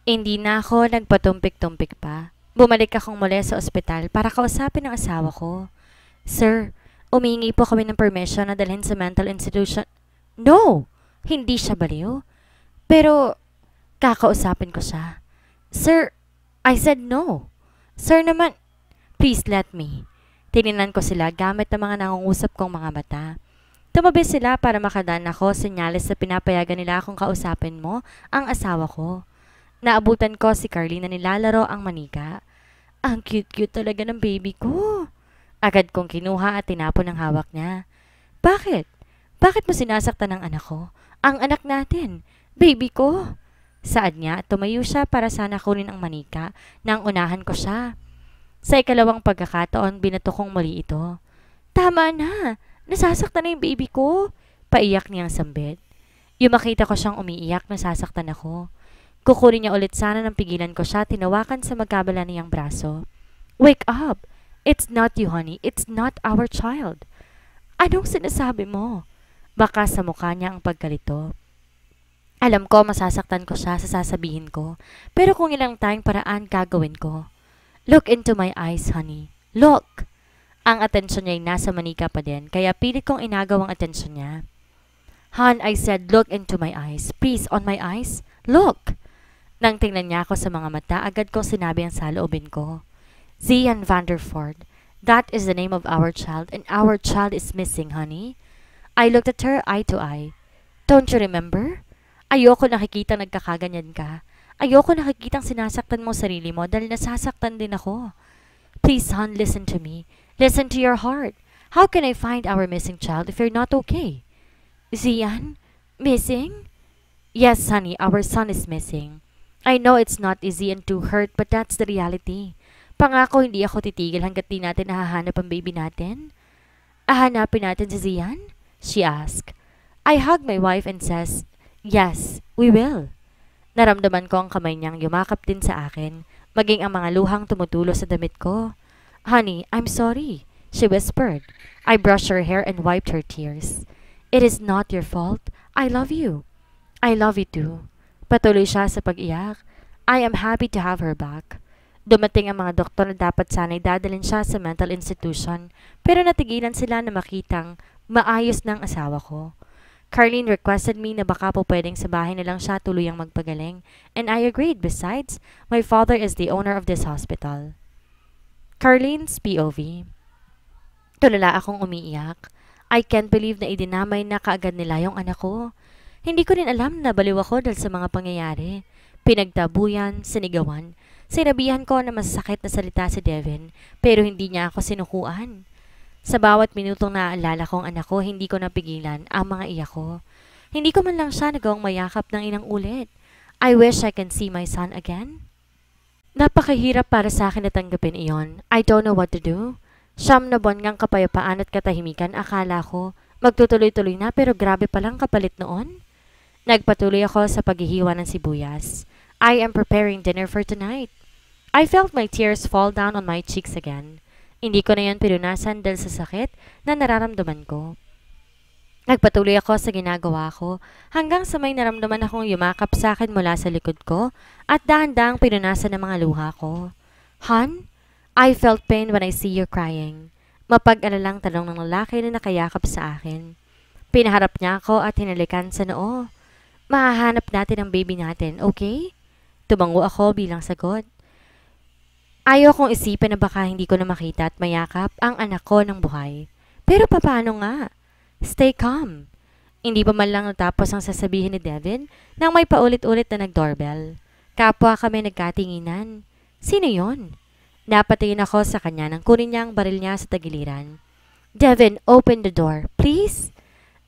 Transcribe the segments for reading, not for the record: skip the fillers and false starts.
Hindi na ako nagpatumpik-tumpik pa. Bumalik akong muli sa ospital para kausapin ang asawa ko. Sir, umihingi po kami ng permission na dalhin sa mental institution. No! Hindi siya baliw. Pero, kakausapin ko siya. Sir, I said no. Sir naman, please let me. Tininan ko sila gamit ang mga nangungusap kong mga mata. Tumabi sila para makadaan ako senyales na pinapayagan nila akong kausapin mo ang asawa ko. Naabutan ko si Carly na nilalaro ang manika. Ang cute-cute talaga ng baby ko. Agad kong kinuha at tinapon ang hawak niya. Bakit? Bakit mo sinasaktan ang anak ko? Ang anak natin. Baby ko. Saad niya at tumayo siya para sana kunin ang manika nang unahan ko siya. Sa ikalawang pagkakataon, binato kong muli ito. Tama na! Nasasaktan na yung baby ko! Paiyak niyang sambit. Yung makita ko siyang umiiyak, nasasaktan ako. Kukunin niya ulit sana nang pigilan ko siya, tinawakan sa magkabala niyang braso. Wake up! It's not you, honey. It's not our child. Anong sinasabi mo? Baka sa mukha niya ang pagkalito. Alam ko masasaktan ko siya sa sasabihin ko, pero kung ilang tayong paraan gagawin ko. Look into my eyes, honey. Look! Ang atensyon niya ay nasa manika pa din, kaya pilit kong inagaw ang atensyon niya. Han, I said, look into my eyes. Please, on my eyes. Look! Nang tingnan niya ako sa mga mata, agad kong sinabi ang saloobin ko. Zian Vanderford, that is the name of our child, and our child is missing, honey. I looked at her eye to eye. Don't you remember? Ayoko nakikita nagkakaganyan ka. Ayoko nakikitang sinasaktan mo sarili mo dahil nasasaktan din ako. Please, hon, listen to me. Listen to your heart. How can I find our missing child if you're not okay? Zian? Missing? Yes, honey, our son is missing. I know it's not easy and too hurt, but that's the reality. Pangako hindi ako titigil hanggat di natin nahahanap ang baby natin. Hahanapin natin si Zian? She asked. I hug my wife and says, yes, we will. Naramdaman ko ang kamay niyang yumakap din sa akin, maging ang mga luhang tumutulo sa damit ko. Honey, I'm sorry, she whispered. I brushed her hair and wiped her tears. It is not your fault. I love you. I love you too. Patuloy siya sa pag-iyak. I am happy to have her back. Dumating ang mga doktor na dapat sana'y dadalhin siya sa mental institution, pero natigilan sila na makitang maayos ng asawa ko. Carlene requested me na baka po pwedeng sa bahay na lang siya tuluyang magpagaling, and I agreed. Besides, my father is the owner of this hospital. Carlene's POV. Tulala akong umiiyak. I can't believe na idinamay na kaagad nila yung anak ko. Hindi ko rin alam na baliw ako dahil sa mga pangyayari. Pinagtabuyan, sinigawan. Sinabihan ko na masasakit na salita si Devin, pero hindi niya ako sinukuan. Sa bawat minutong naaalala ko ang anak ko, hindi ko napigilan ang mga iyak ko. Hindi ko man lang siya nagawang mayakap ng inang ulit. I wish I can see my son again. Napakahirap para sa akin na tanggapin iyon. I don't know what to do. Siyam na buwan ngang kapayapaan at katahimikan, akala ko. Magtutuloy-tuloy na pero grabe palang kapalit noon. Nagpatuloy ako sa paghihiwa ng sibuyas. I am preparing dinner for tonight. I felt my tears fall down on my cheeks again. Hindi ko na yan pinunasan dahil sa sakit na nararamdaman ko. Nagpatuloy ako sa ginagawa ko hanggang sa may naramdaman akong yumakap sa akin mula sa likod ko at dahan-dahang pinunasan ng mga luha ko. Hon, I felt pain when I see you crying. Mapag-alalang tanong ng lalaki na nakayakap sa akin. Pinaharap niya ako at hinalikan sa noo. Mahahanap natin ang baby natin, okay? Tumango ako bilang sagot. Ayaw kong isipin na baka hindi ko na makita at mayakap ang anak ko ng buhay. Pero paano nga? Stay calm. Hindi pa man lang natapos ang sasabihin ni Devin nang may paulit-ulit na nag-doorbell. Kapwa kami nagkatinginan. Sino yon? Napatingin ako sa kanya nang kunin niya ang baril niya sa tagiliran. Devin, open the door, please.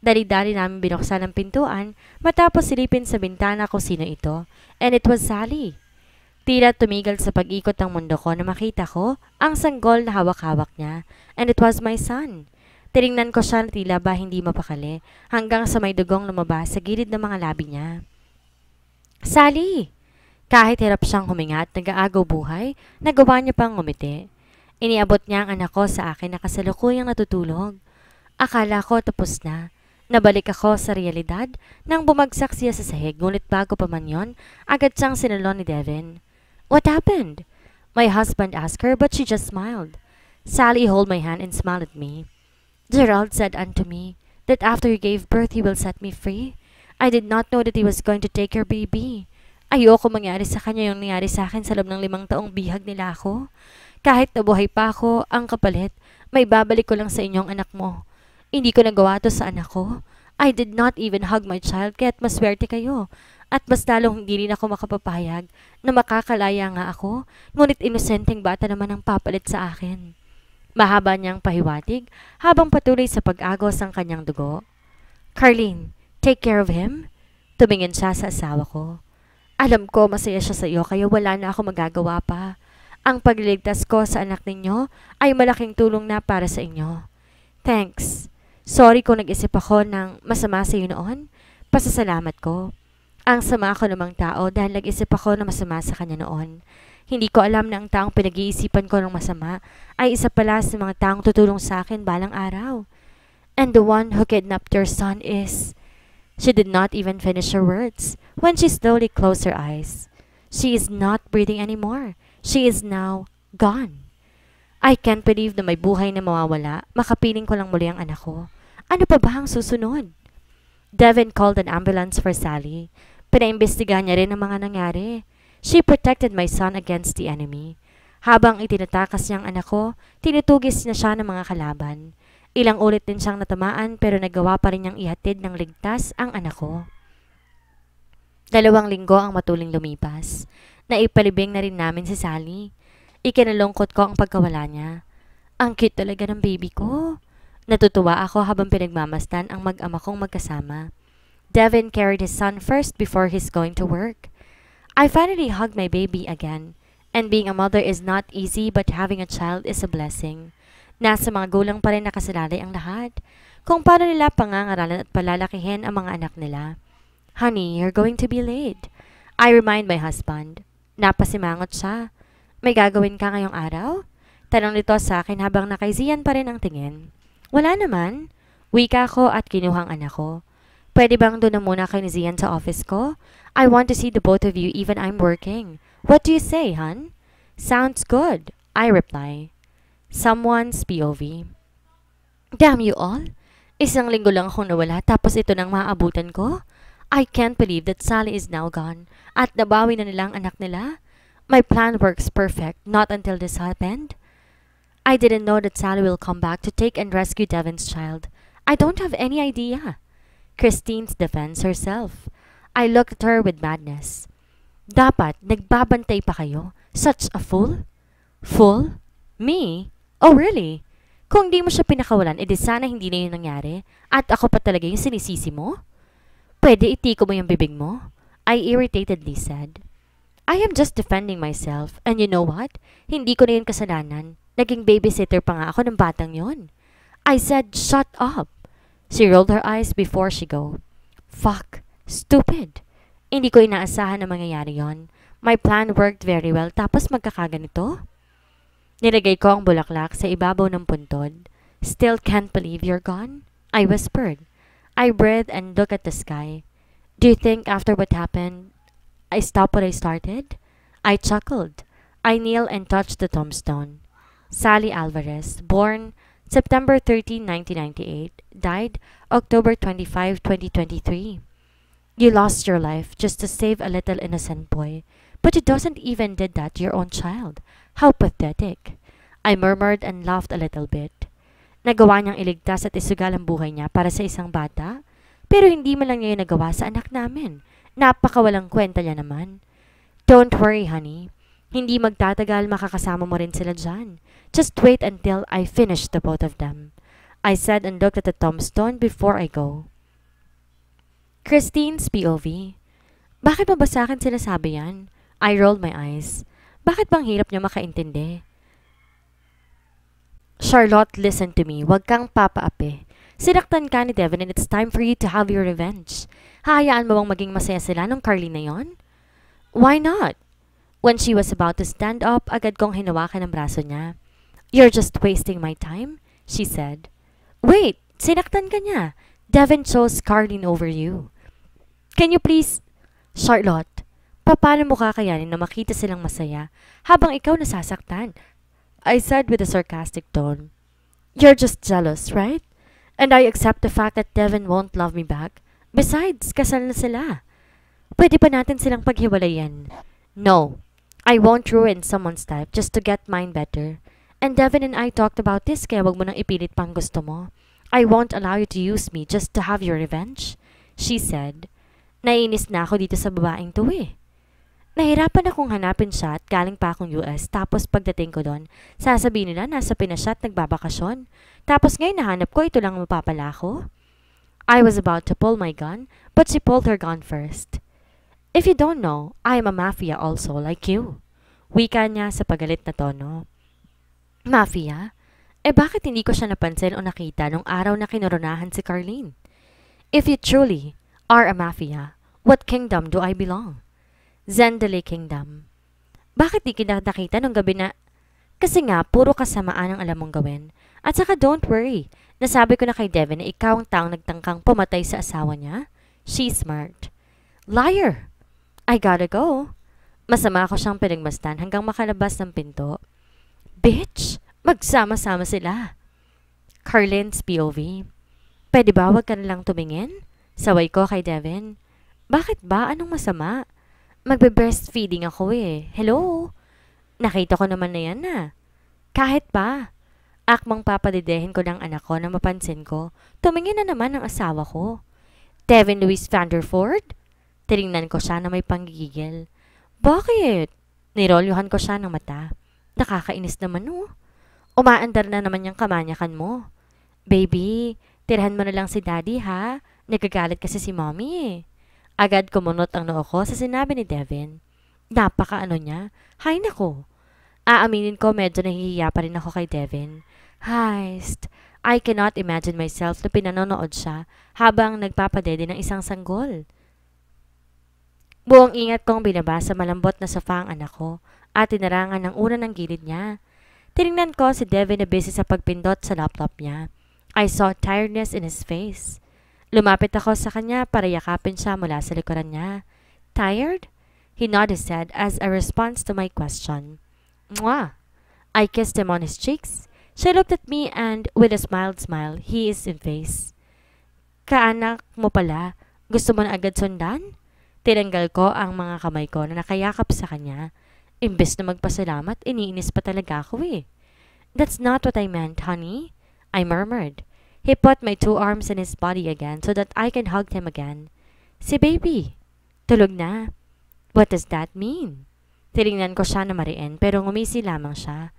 Dali-dali namin binuksan ang pintuan matapos silipin sa bintana kung sino ito. And it was Sally. Tila tumigil sa pag-ikot ng mundo ko na makita ko ang sanggol na hawak-hawak niya. And it was my son. Tiningnan ko siya na tila ba hindi mapakali hanggang sa may dugong lumabas sa gilid ng mga labi niya. Sally! Kahit hirap siyang huminga at nag-aagaw buhay, nagawa niya pang ngumiti. Iniabot niya ang anak ko sa akin na kasalukuyang natutulog. Akala ko tapos na. Nabalik ako sa realidad nang bumagsak siya sa sahig, ngunit bago pa man yon, agad siyang sinalon ni Devin. What happened? My husband asked her, but she just smiled. Sally held my hand and smiled at me. Gerald said unto me that after you gave birth, he will set me free. I did not know that he was going to take your baby. Ayoko mangyari sa kanya yung nangyari sa akin sa loob ng 5 taong bihag nila ako. Kahit nabuhay pa ako, ang kapalit, may babalik ko lang sa inyong anak mo. Hindi ko nagawa to sa anak ko. I did not even hug my child, kaya't maswerte kayo. At mas lalong hindi rin ako makapapayag na makakalaya nga ako, ngunit inosenteng bata naman ang papalit sa akin. Mahaba niyang pahiwatig habang patuloy sa pag-agos ang kanyang dugo. Carlene, take care of him? Tumingin siya sa asawa ko. Alam ko masaya siya sa iyo kaya wala na ako magagawa pa. Ang pagliligtas ko sa anak ninyo ay malaking tulong na para sa inyo. Thanks. Sorry kung nag-isip ako ng masama sa iyo noon. Pasasalamat ko. Ang sama ko namang tao dahil nag-isip ako na masama sa kanya noon. Hindi ko alam na ang taong pinag-iisipan ko ng masama ay isa pala sa mga taong tutulong sa akin balang araw. And the one who kidnapped your son is... She did not even finish her words when she slowly closed her eyes. She is not breathing anymore. She is now gone. I can't believe na may buhay na mawawala. Makapiling ko lang muli ang anak ko. Ano pa ba ang susunod? Devin called an ambulance for Sally. Pinaimbestigahan niya rin ang mga nangyari. She protected my son against the enemy. Habang itinatakas niyang anak ko, tinutugis na siya ng mga kalaban. Ilang ulit din siyang natamaan pero nagawa pa rin niyang ihatid ng ligtas ang anak ko. 2 linggo ang matuling lumipas. Naipalibing na rin namin si Sally. Ikinalungkot ko ang pagkawala niya. Ang cute talaga ng baby ko. Natutuwa ako habang pinagmamasdan ang mag-ama kong magkasama. Devin carried his son first before he's going to work. I finally hugged my baby again. And being a mother is not easy but having a child is a blessing. Nasa mga gulang pa rin nakasalalay ang lahat. Kung paano nila pangangaralan at palalakihin ang mga anak nila. Honey, you're going to be late. I remind my husband. Napasimangot siya. May gagawin ka ngayong araw? Tanong nito sa akin habang nakaiziyan pa rin ang tingin. Wala naman. Wika ko at kinuhang anak ko. Pwede bang doon na muna kayo ni Zian sa office ko? I want to see the both of you even I'm working. What do you say, hon? Sounds good, I reply. Someone's POV. Damn you all. 1 linggo lang akong nawala tapos ito nang maabutan ko. I can't believe that Sally is now gone at nabawi na nilang anak nila. My plan works perfect, not until this happened. I didn't know that Sally will come back to take and rescue Devin's child. I don't have any idea. Christine's defense herself. I looked at her with madness. Dapat, nagbabantay pa kayo? Such a fool? Fool? Me? Oh really? Kung di mo siya pinakawalan, edi sana hindi na yun nangyari. At ako pa talaga yung sinisisi mo? Pwede itiko mo yung bibig mo? I irritatedly said. I am just defending myself. And you know what? Hindi ko na yun kasalanan. Naging babysitter pa nga ako ng batang yon. I said, shut up. She rolled her eyes before she go. Fuck. Stupid. Hindi ko inaasahan na mangyayari yon. My plan worked very well tapos magkakaganito. Nilagay ko ang bulaklak sa ibabaw ng puntod. Still can't believe you're gone? I whispered. I breathed and looked at the sky. Do you think after what happened, I stopped what I started? I chuckled. I kneeled and touched the tombstone. Sally Alvarez, born September 13, 1998, died October 25, 2023. You lost your life just to save a little innocent boy, but you doesn't even did that to your own child. How pathetic. I murmured and laughed a little bit. Nagawa niyang iligtas at isugal ang buhay niya para sa isang bata, pero hindi man lang niya yung nagawa sa anak namin. Napakawalang kwenta niya naman. Don't worry, honey. Hindi magtatagal, makakasama mo rin sila dyan. Just wait until I finish the both of them. I said and looked at the tombstone before I go. Christine's POV. Bakit mo ba sa akin sinasabi yan? I rolled my eyes. Bakit bang hirap niya makaintindi? Charlotte, listen to me. Huwag kang papaapi. Sinaktan ka ni Devin and it's time for you to have your revenge. Hahayaan mo bang maging masaya sila nung Carly na yon? Why not? When she was about to stand up, agad kong hinawakan ang braso niya. You're just wasting my time, she said. Wait, sinaktan ka niya. Devin chose Carlene over you. Can you please... Charlotte, paano mo kakayanin na makita silang masaya habang ikaw nasasaktan? I said with a sarcastic tone. You're just jealous, right? And I accept the fact that Devin won't love me back. Besides, kasal na sila. Pwede pa natin silang paghiwalayan. No, I won't ruin someone's life just to get mine better. And Devin and I talked about this kaya wag mo nang ipilit pang gusto mo. I won't allow you to use me just to have your revenge, she said. Naiinis na ako dito sa babaeng to eh. Nahirapan akong hanapin siya at galing pa akong US tapos pagdating ko doon, sasabihin nila nasa Pinas siya at nagbabakasyon. Tapos ngayon nahanap ko ito lang mapapala ko. I was about to pull my gun, but she pulled her gun first. If you don't know, I am a mafia also like you. Wika niya sa pagalit na tono. Mafia? Eh bakit hindi ko siya napansin o nakita nung araw na kinoronahan si Carlene? If you truly are a mafia, what kingdom do I belong? Zendele Kingdom. Bakit di kita nakita nung gabi na... Kasi nga, puro kasamaan ang alam mong gawin. At saka don't worry, nasabi ko na kay Devin na ikaw ang taong nagtangkang pumatay sa asawa niya. She's smart. Liar! I gotta go. Masama ako siyang pinagmasdan hanggang makalabas ng pinto. Bitch! Magsama-sama sila. Carlene's POV. Pwede ba wag ka nalang tumingin? Saway ko kay Devin. Bakit ba? Anong masama? Magbe-breastfeeding ako eh. Hello? Nakita ko naman na yan na. Kahit pa. Akmang papadidehin ko ng anak ko na mapansin ko, tumingin na naman ang asawa ko. Devin Louis Vanderford? Tinignan ko siya na may panggigigil. Bakit? Nirolyuhan ko siya ng mata. Nakakainis naman oh. Umaandar na naman yung kamanyakan mo. Baby, tirahan mo na lang si daddy ha. Nagagalit kasi si mommy eh. Agad kumunot ang noo ko sa sinabi ni Devin. Napaka-ano niya. Hay nako. Aaminin ko medyo nahihiya pa rin ako kay Devin. Heist. I cannot imagine myself na pinanonood siya habang nagpapadede ng isang sanggol. Buong ingat kong binabasa malambot na sofa ang anak ko at tinarangan ng una ng gilid niya. Tinignan ko si Devin na busy sa pagpindot sa laptop niya. I saw tiredness in his face. Lumapit ako sa kanya para yakapin siya mula sa likuran niya. Tired? He nodded his head as a response to my question. Mwah! I kissed him on his cheeks. She looked at me and, with a smiled smile, he is in face. Kaanak mo pala, gusto mo na agad sundan? Tinanggal ko ang mga kamay ko na nakayakap sa kanya. Imbes na magpasalamat, iniinis pa talaga ako eh. That's not what I meant, honey. I murmured. He put my 2 arms in his body again so that I can hug him again. Si baby. Tulog na. What does that mean? Tinignan ko siya na mariin pero ngumisi lamang siya.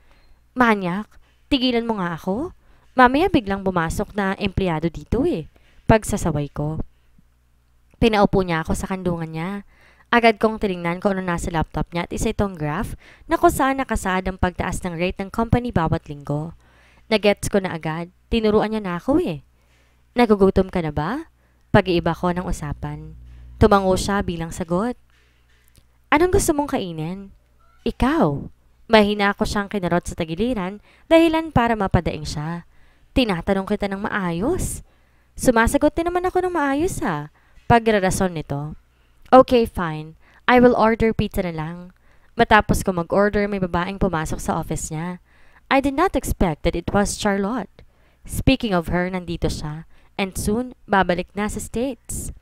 Manyak, tigilan mo nga ako. Mamaya biglang bumasok na empleyado dito eh. Pagsasaway ko. Pinaupo niya ako sa kandungan niya. Agad kong tinignan kung ano nasa laptop niya at isa itong graph na kung saan nakasaad ang pagtaas ng rate ng company bawat linggo. Nagets ko na agad. Tinuruan niya na ako eh. Nagugutom ka na ba? Pag-iiba ko ng usapan. Tumango siya bilang sagot. Anong gusto mong kainin? Ikaw. Mahina ako siyang kinarot sa tagiliran dahilan para mapadaing siya. Tinatanong kita ng maayos. Sumasagot din naman ako ng maayos ha. Pagrarason nito. Okay, fine. I will order pizza na lang. Matapos ko mag-order, may babaeng pumasok sa office niya. I did not expect that it was Charlotte. Speaking of her, nandito siya. And soon, babalik na sa States.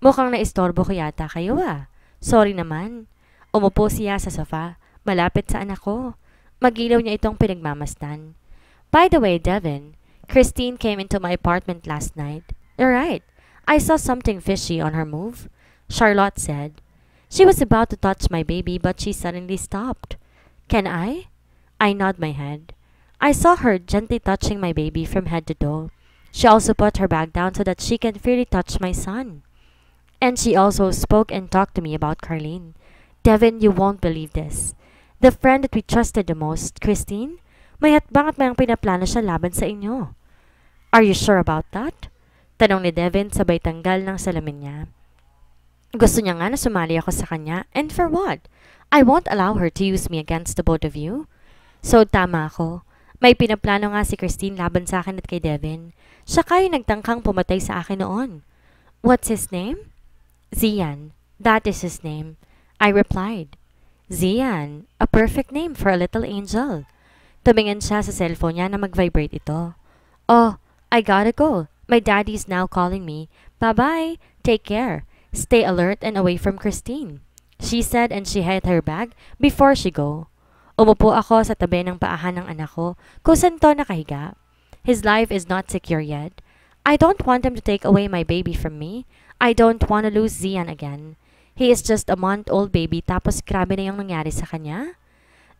Mukhang naistorbo ko yata kayo ah. Sorry naman. Umupo siya sa sofa, malapit sa anak ko. Magilaw niya itong pinagmamasdan. By the way, Devin, Christine came into my apartment last night. You're right. I saw something fishy on her move. Charlotte said. She was about to touch my baby but she suddenly stopped. Can I? I nod my head. I saw her gently touching my baby from head to toe. She also put her bag down so that she can freely touch my son. And she also spoke and talked to me about Carlene. Devin, you won't believe this. The friend that we trusted the most, Christine, may hatbang at mayang pinaplano siya laban sa inyo. Are you sure about that? Tanong ni Devin sabay tanggal ng salamin niya. Gusto niya nga na sumali ako sa kanya, and for what? I won't allow her to use me against the both of you. So tama ako. May pinaplano nga si Christine laban sa akin at kay Devin. Siya kayo nagtangkang pumatay sa akin noon. What's his name? Zian. That is his name. I replied. Zian, a perfect name for a little angel. Tumingin siya sa cellphone niya na mag-vibrate ito. Oh, I gotta go. My daddy's now calling me. Bye-bye. Take care. Stay alert and away from Christine. She said and she hid her bag before she go. Umupo ako sa tabi ng paahan ng anak ko kung saan to nakahiga. His life is not secure yet. I don't want him to take away my baby from me. I don't want to lose Zian again. He is just a month-old baby tapos grabe na yung nangyari sa kanya.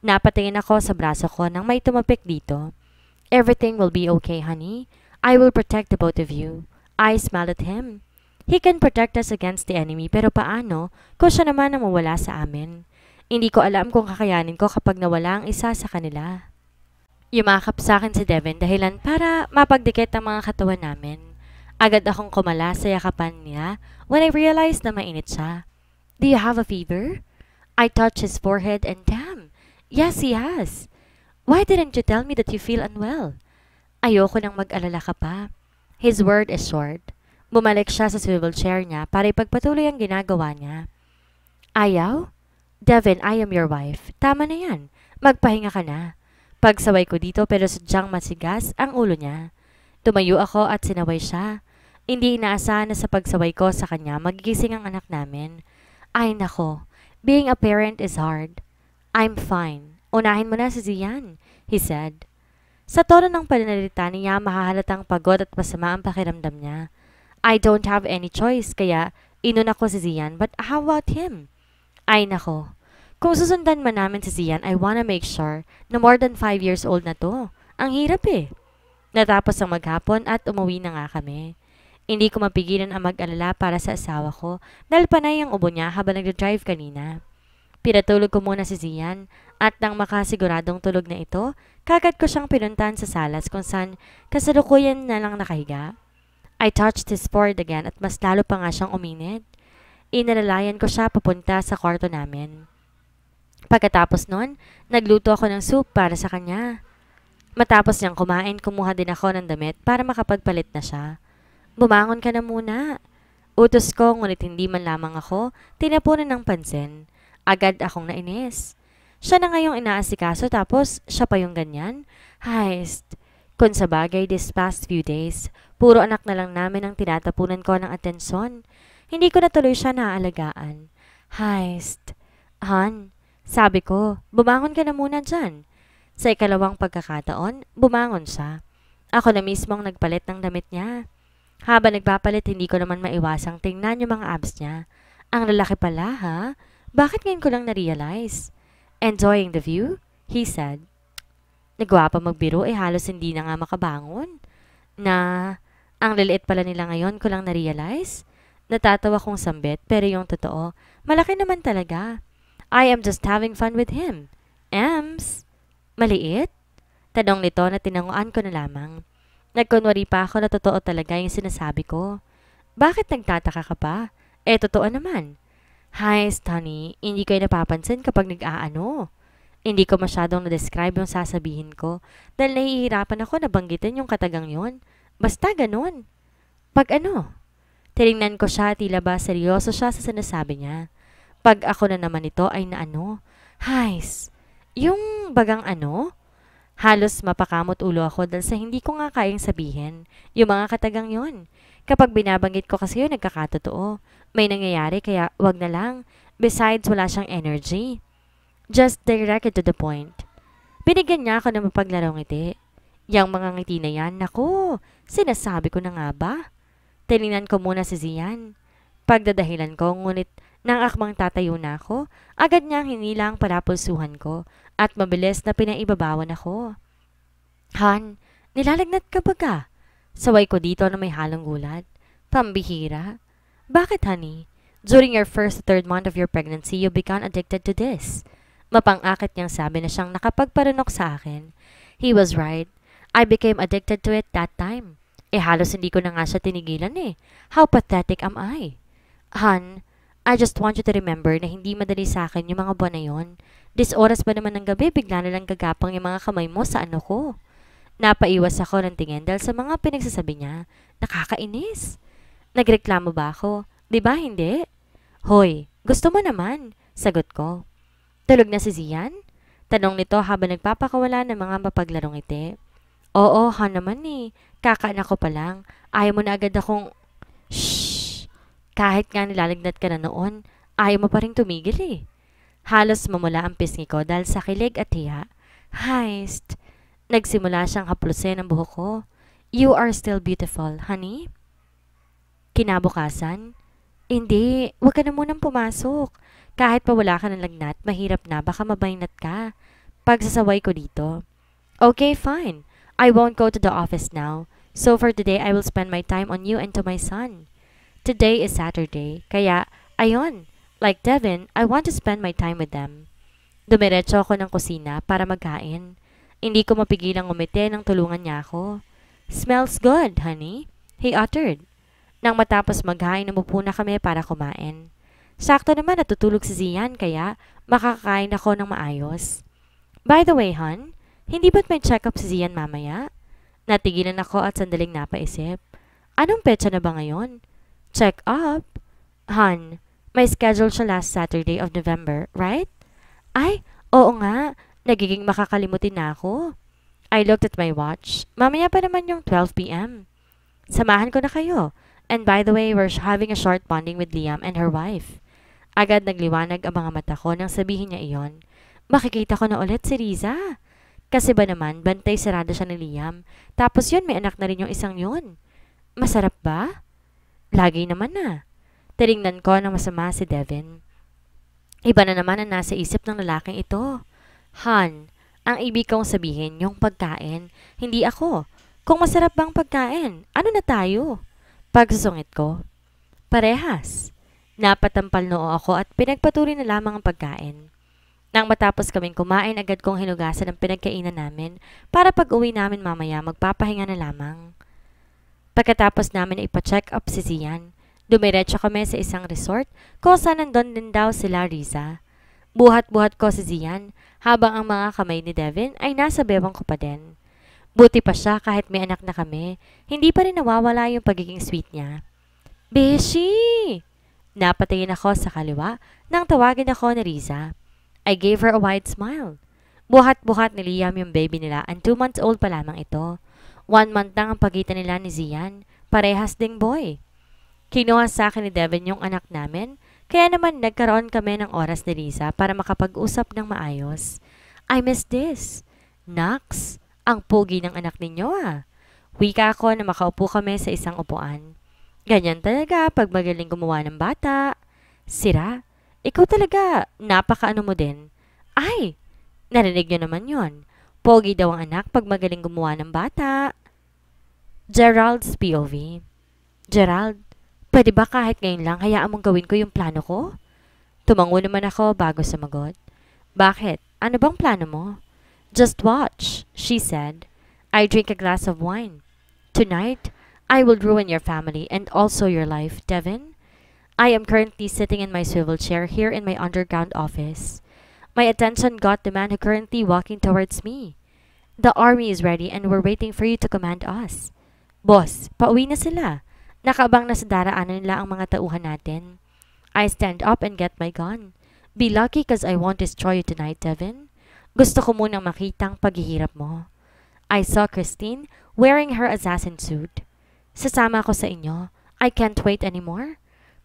Napatingin ako sa braso ko nang may tumapik dito. Everything will be okay, honey. I will protect the both of you. I smiled at him. He can protect us against the enemy pero paano kung siya naman ang mawala sa amin? Hindi ko alam kung kakayanin ko kapag nawala ang isa sa kanila. Yumakap sa akin si Devin dahilan para mapagdikit ang mga katawan namin. Agad akong kumala sa yakapan niya when I realized na mainit siya. Do you have a fever? I touched his forehead and damn, yes he has. Why didn't you tell me that you feel unwell? Ayoko nang mag-alala ka pa. His word is short. Bumalik siya sa swivel chair niya para ipagpatuloy ang ginagawa niya. Ayaw? Devin, I am your wife. Tama na yan. Magpahinga ka na. Pagsaway ko dito pero sadyang masigas ang ulo niya. Tumayo ako at sinaway siya. Hindi inaasahan na sa pagsaway ko sa kanya magigising ang anak namin. Ay nako, being a parent is hard. I'm fine. Unahin mo na si Zian, he said. Sa tono ng pananalita niya mahahalatang pagod at masama ang pakiramdam niya. I don't have any choice kaya inuna ko si Zian but how about him? Ay nako, kung susundan man namin si Zian, I wanna make sure na more than 5 years old na to. Ang hirap eh. Natapos ang maghapon at umuwi na nga kami. Hindi ko mapigilan ang mag-alala para sa asawa ko dahil panay ang ubo niya habang nag-drive kanina. Pinatulog ko muna si Zian at nang makasiguradong tulog na ito, kagad ko siyang pinuntahan sa salas kung saan kasalukuyan na lang nakahiga. I touched his forehead again at mas lalo pa nga siyang uminit. Inalalayan ko siya papunta sa kwarto namin. Pagkatapos nun, nagluto ako ng soup para sa kanya. Matapos niyang kumain, kumuha din ako ng damit para makapagpalit na siya. Bumangon ka na muna. Utos ko ngunit hindi man lamang ako tinapunan ng pansin. Agad akong nainis. Siya na ngayong inaasikaso tapos siya pa yung ganyan. Heist. Kung sa bagay this past few days, puro anak na lang namin ang tinatapunan ko ng atensyon. Hindi ko na tuloy siya naaalagaan. Heist. Han, sabi ko, bumangon ka na muna dyan. Sa ikalawang pagkakataon, bumangon siya. Ako na mismong nagpalit ng damit niya. Habang nagpapalit, hindi ko naman maiwasang tingnan yung mga abs niya. Ang lalaki pala, ha? Bakit ngayon ko lang na-realize? Enjoying the view? He said. Nagwapa magbiro halos hindi na nga makabangon. Na, ang liliit pala nila ngayon ko lang na-realize? Natatawa kong sambit pero yung totoo, malaki naman talaga. I am just having fun with him. Ems? Maliit? Tanong nito na tinanguan ko na lamang. Nagkunwari pa ako na totoo talaga yung sinasabi ko. Bakit nagtataka ka pa? Totoo naman. Hi, honey, hindi ko napapansin kapag nag-aano. Hindi ko masyadong na-describe yung sasabihin ko dahil nahihirapan ako na banggitin yung katagang yon. Basta ganun. Pag ano? Tinignan ko siya tila ba seryoso siya sa sinasabi niya. Pag ako na naman ito ay naano. Hais, yung bagang ano? Halos mapakamot ulo ako dahil sa hindi ko nga kayang sabihin yung mga katagang yon. Kapag binabanggit ko kasi yun nagkakatotoo. May nangyayari kaya wag na lang. Besides wala siyang energy. Just direct it to the point. Binigyan niya ako ng mapaglarong ngiti. Yang mga ngiti na yan, naku, sinasabi ko na nga ba? Tinignan ko muna si Zian. Pagdadahilan ko, ngunit nang akmang tatayo na ako, agad niyang hinila ang parapulsuhan ko at mabilis na pinaibabawan ako. Han, nilalagnat ka ba ka? Saway ko dito na may halong gulat. Pambihira. Bakit, honey? During your first 3rd month of your pregnancy, you become addicted to this. Mapang-akit niyang sabi na siyang nakapagparunok sa akin. He was right. I became addicted to it that time. Halos hindi ko na nga siya tinigilan eh. How pathetic am I? Han, I just want you to remember na hindi madali sa akin yung mga buwan na yon. This oras ba naman ng gabi, bigla na lang gagapang yung mga kamay mo sa ano ko. Napaiwas ako ng tingin dahil sa mga pinagsasabi niya. Nakakainis. Nagreklamo ba ako? 'Di ba hindi? Hoy, gusto mo naman, sagot ko. Tulog na si Zian? Tanong nito habang nagpapakawala ng mga mapaglarong ngiti. Oo, ha naman eh. Kakaanak ko pa lang. Ayaw mo na agad akong... Shhh! Kahit nga nilalagnat ka na noon, ayaw mo pa rin tumigil eh. Halos mamula ang pisngi ko dahil sa kilig at hiya. Heist! Nagsimula siyang haplusin ang buhok ko. You are still beautiful, honey? Kinabukasan? Hindi, huwag ka na munang pumasok. Kahit pa wala ka ng lagnat, mahirap na, baka mabaynat ka. Pagsasaway ko dito. Okay, fine. I won't go to the office now. So for today, I will spend my time on you and to my son. Today is Saturday, kaya, ayun, like Devin, I want to spend my time with them. Dumiretso ako ng kusina para magkain. Hindi ko mapigilang ngumiti nang tulungan niya ako. Smells good, honey, he uttered. Nang matapos maghain, umupo na kami para kumain. Sakto naman natutulog si Zian kaya makakain ako ng maayos. By the way, hon, hindi ba't may check-up si Zian mamaya? Natigilan ako at sandaling napaisip. Anong petsa na ba ngayon? Check-up? Han, may schedule siya last Saturday of November, right? Ay, oo nga. Nagiging makakalimutin na ako. I looked at my watch. Mamaya pa naman yung 12 p.m. Samahan ko na kayo. And by the way, we're having a short bonding with Liam and her wife. Agad nagliwanag ang mga mata ko nang sabihin niya iyon. Makikita ko na ulit si Riza. Kasi ba naman, bantay sarado siya ni Liam. Tapos yun, may anak na rin yung isang yun. Masarap ba? Lagi naman na. Tinignan ko ng masama si Devin. Iba na naman ang nasa isip ng lalaking ito. Han, ang ibig kong sabihin, yung pagkain, hindi ako. Kung masarap bang pagkain, ano na tayo? Pagsusungit ko. Parehas. Napatampal noo ako at pinagpatuloy na lamang ang pagkain. Nang matapos kaming kumain, agad kong hinugasan ang pinagkainan namin para pag-uwi namin mamaya magpapahinga na lamang. Pagkatapos namin ipa-check up si Zian, dumiretso kami sa isang resort kung saan nandun din daw sila Riza. Buhat-buhat ko si Zian habang ang mga kamay ni Devin ay nasa bewang ko pa din. Buti pa siya kahit may anak na kami, hindi pa rin nawawala yung pagiging sweet niya. Beshi! Napatayin ako sa kaliwa nang tawagin ako ni Riza. I gave her a wide smile. Buhat-buhat ni Liam yung baby nila and 2 months old pa lamang ito. 1 month lang ang pagitan nila ni Zian. Parehas ding boy. Kinuha sa akin ni Devin yung anak namin, kaya naman nagkaroon kami ng oras ni Riza para makapag-usap ng maayos. I miss this. Nax, ang pogi ng anak ninyo ah. Wika ako na makaupo kami sa isang upuan. Ganyan talaga pag magaling gumawa ng bata. Sira, ikaw talaga, napakaano mo din. Ay, narinig nyo naman yon. Pogi daw ang anak pag magaling gumawa ng bata. Gerald's POV. Gerald, pwede ba kahit ngayon lang hayaan mong gawin ko yung plano ko? Tumango naman ako bago sumagot. Bakit? Ano bang plano mo? Just watch, she said. I drink a glass of wine. Tonight, I will ruin your family and also your life, Devin. I am currently sitting in my swivel chair here in my underground office. My attention got the man who currently walking towards me. The army is ready and we're waiting for you to command us. Boss, pauwi na sila. Nakaabang na sa daraanan nila ang mga tauhan natin. I stand up and get my gun. Be lucky cause I won't destroy you tonight, Devin. Gusto ko munang makita ang paghihirap mo. I saw Christine wearing her assassin suit. Sasama ako sa inyo. I can't wait anymore.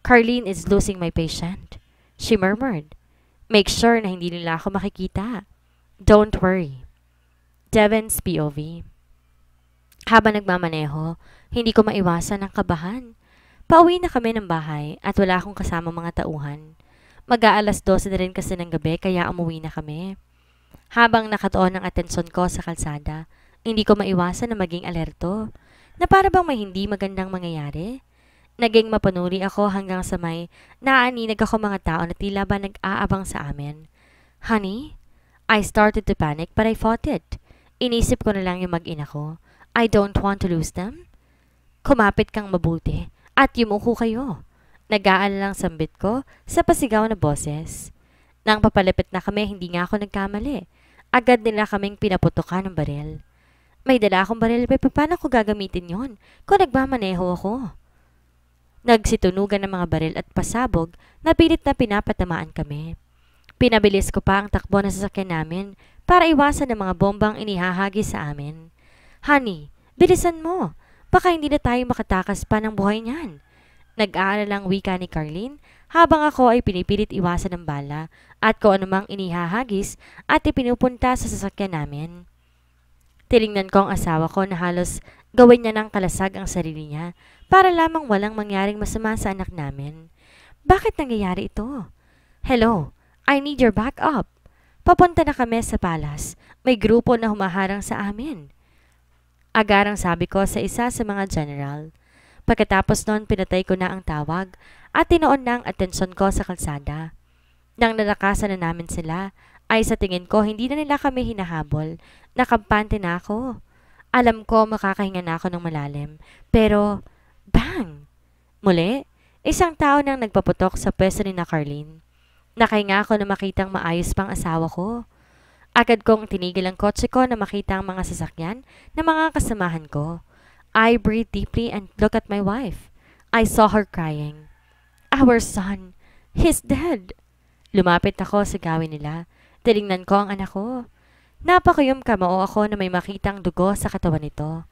Carlene is losing my patient. She murmured. Make sure na hindi nila ako makikita. Don't worry. Devin's POV. Habang nagmamaneho, hindi ko maiwasan ang kabahan. Pauwi na kami ng bahay at wala akong kasama mga tauhan. Mag-aalas 12 na rin kasi ng gabi kaya umuwi na kami. Habang nakatuon ang atensyon ko sa kalsada, hindi ko maiwasan na maging alerto na para bang may hindi magandang mangyayari. Naging mapanuri ako hanggang sa may naaninag ako mga tao na tila ba nag-aabang sa amin. Honey, I started to panic but I fought it. Inisip ko na lang yung mag-ina ko. I don't want to lose them. Kumapit kang mabuti at yumuko kayo. Nag-aalala lang sambit ko sa pasigaw na boses. Nang papalapit na kami, hindi nga ako nagkamali. Agad nila kaming pinaputukan ng baril. May dala akong baril, pero paano ko gagamitin yon kung nagmamaneho ako? Nagsitunugan ng mga baril at pasabog na pilit na pinapatamaan kami. Pinabilis ko pa ang takbo ng sasakyan namin para iwasan ang mga bombang inihahagi sa amin. Honey, bilisan mo. Baka hindi na tayo makatakas pa ng buhay niyan. Nag-aalalang wika ni Carlene habang ako ay pinipilit iwasan ng bala at kung anumang inihahagis at ipinupunta sa sasakyan namin. Tiningnan ko ang asawa ko na halos gawin niya ng kalasag ang sarili niya para lamang walang mangyaring masama sa anak namin. Bakit nangyayari ito? Hello, I need your backup. Papunta na kami sa palas. May grupo na humaharang sa amin. Agarang sabi ko sa isa sa mga general. Pagkatapos noon pinatay ko na ang tawag at tinoon na ang atensyon ko sa kalsada. Nang nalakasan na namin sila, ay sa tingin ko hindi na nila kami hinahabol. Nakampante na ako. Alam ko makakahinga na ako ng malalim. Pero, bang! Muli, isang tao nang nagpaputok sa pwesto ni na Carlene. Nakahinga ako na makitang maayos pang asawa ko. Agad kong tinigil ang kotse ko na makita ang mga sasakyan na mga kasamahan ko. I breathed deeply and looked at my wife. I saw her crying. Our son, he's dead. Lumapit ako sa gawin nila. Tinignan ko ang anak ko. Napakayom kamao ako na may makitang dugo sa katawan nito.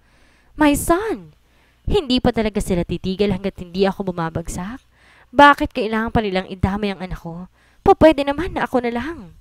My son! Hindi pa talaga sila titigil hanggat hindi ako bumabagsak. Bakit kailangan pa nilang idamay ang anak ko? Pwede naman na ako na lang.